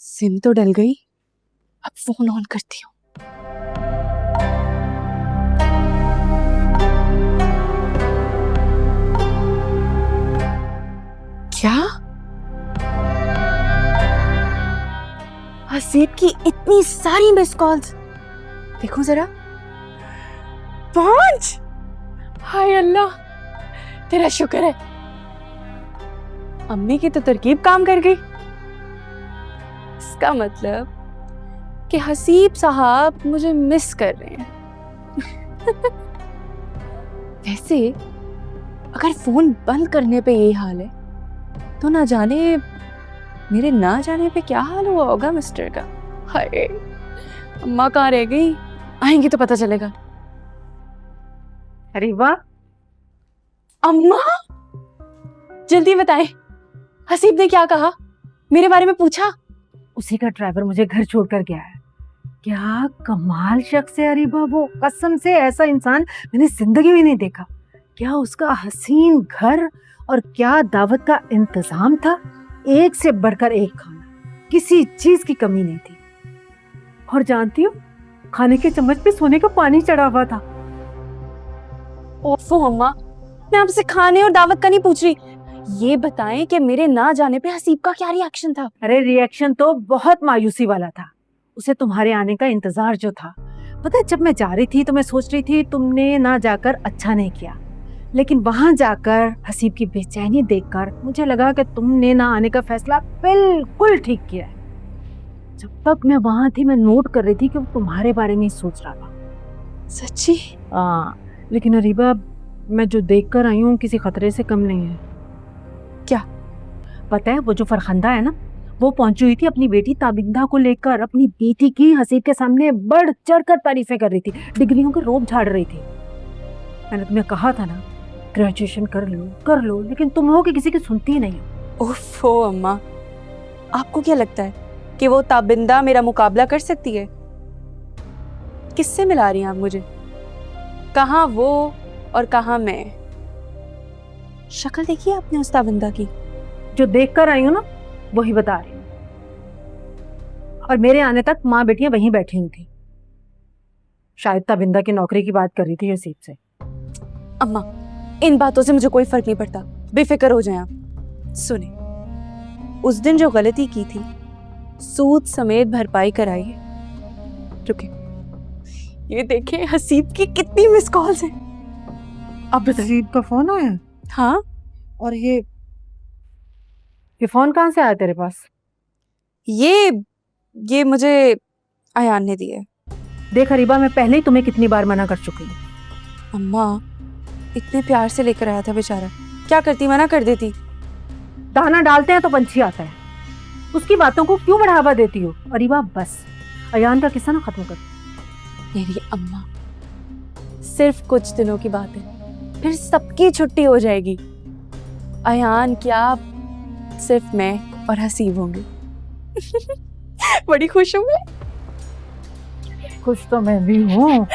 SIM तो डल गई, अब फोन ऑन करती हूँ। क्या? हसीब की इतनी सारी मिस कॉल्स, देखो जरा, 5। हाय अल्लाह, तेरा शुक्र है, अम्मी की तो तरकीब काम कर गई। इसका मतलब कि हसीब साहब मुझे मिस कर रहे हैं। वैसे अगर फोन बंद करने पे यही हाल है तो ना जाने मेरे ना जाने पे क्या हाल हुआ होगा मिस्टर का। हाय, अम्मा कहाँ रह गई? आएंगी तो पता चलेगा। अरे वाह, अम्मा जल्दी बताएं, हसीब ने क्या कहा? मेरे बारे में पूछा? उसी का ड्राइवर मुझे घर छोड़कर गया है। क्या कमाल शख्स है अरीबा वो, कसम से ऐसा इंसान मैंने जिंदगी में नहीं देखा। क्या उसका हसीन घर और क्या दावत का इंतजाम था, एक से बढ़कर एक खाना, किसी चीज की कमी नहीं थी। और जानती हो, खाने के चम्मच पे सोने का पानी चढ़ा हुआ था। ओफो अम्मा, मैं आपसे खाने और दावत का नहीं पूछ रही, ये बताएं कि मेरे ना जाने पे हसीब का क्या रिएक्शन था? अरे रिएक्शन तो बहुत मायूसी वाला था। उसे तुम्हारे आने का इंतजार जो था। पता है, जब मैं जा रही थी तो मैं सोच रही थी तुमने ना जाकर अच्छा नहीं किया, लेकिन वहां जाकर हसीब की बेचैनी देखकर मुझे लगा कि तुमने ना आने का फैसला बिल्कुल ठीक किया है। जब तक मैं वहां थी मैं नोट कर रही थी कि वो तुम्हारे बारे में ही सोच रहा था। सच्ची? लेकिन अरीबा, मैं जो देख कर आई हूँ किसी खतरे से कम नहीं है। क्या? पता है, वो जो फरखंदा है ना, वो पहुंची हुई थी अपनी बेटी ताबिंदा को लेकर। अपनी बेटी की हसीब के सामने बढ़ चढ़ कर तारीफें कर रही थी, डिग्रियों के रोब झाड़ रही थी। मैंने तुम्हें कहा था ना, ग्रेजुएशन कर लो, लेकिन तुम हो कि किसी की सुनती ही नहीं हो। ओफो अम्मा, आपको क्या लगता है कि वो ताबिंदा मेरा मुकाबला कर सकती है? किससे मिला रही हैं आप मुझे? कहाँ वो और कहाँ मैं? शक्ल देखी आपने उस ताबिंदा की? जो देख कर आई हूँ ना, वही बता रही हूँ। और मेरे आने तक माँ बेटियां वहीं बैठी हुई थी। शायद ताबिंदा की नौकरी की बात कर रही थी हसीब से। अम्मा, इन बातों से मुझे कोई फर्क नहीं पड़ता, बेफिक्र हो जाएं आप। सुने, उस दिन जो गलती की थी सूद समेत भरपाई कराई है। रुके, ये देखें हसीब की कितनी मिस कॉल्स हैं। अब हसीब का फोन आया? हाँ, और ये फोन कहाँ से आया तेरे पास? ये मुझे अयान ने दिया है। देख अरीबा, मैं पहले ही तुम्हें कितनी बार मना कर चुकी हूँ। अम्मा, इतने प्यार से लेकर आया था बेचारा, क्या करती, मना कर देती। दाना डालते हैं तो पंछी आता है, उसकी बातों को क्यों बढ़ावा देती हो? अरीबा बस, अयान का किस्सा ना खत्म कर। मेरी अम्मा, सिर्फ कुछ दिनों की बात है, फिर सबकी छुट्टी हो जाएगी। अयान क्या, सिर्फ मैं और हसीब होंगे। बड़ी खुश हूँ मैं। खुश तो मैं भी हूँ।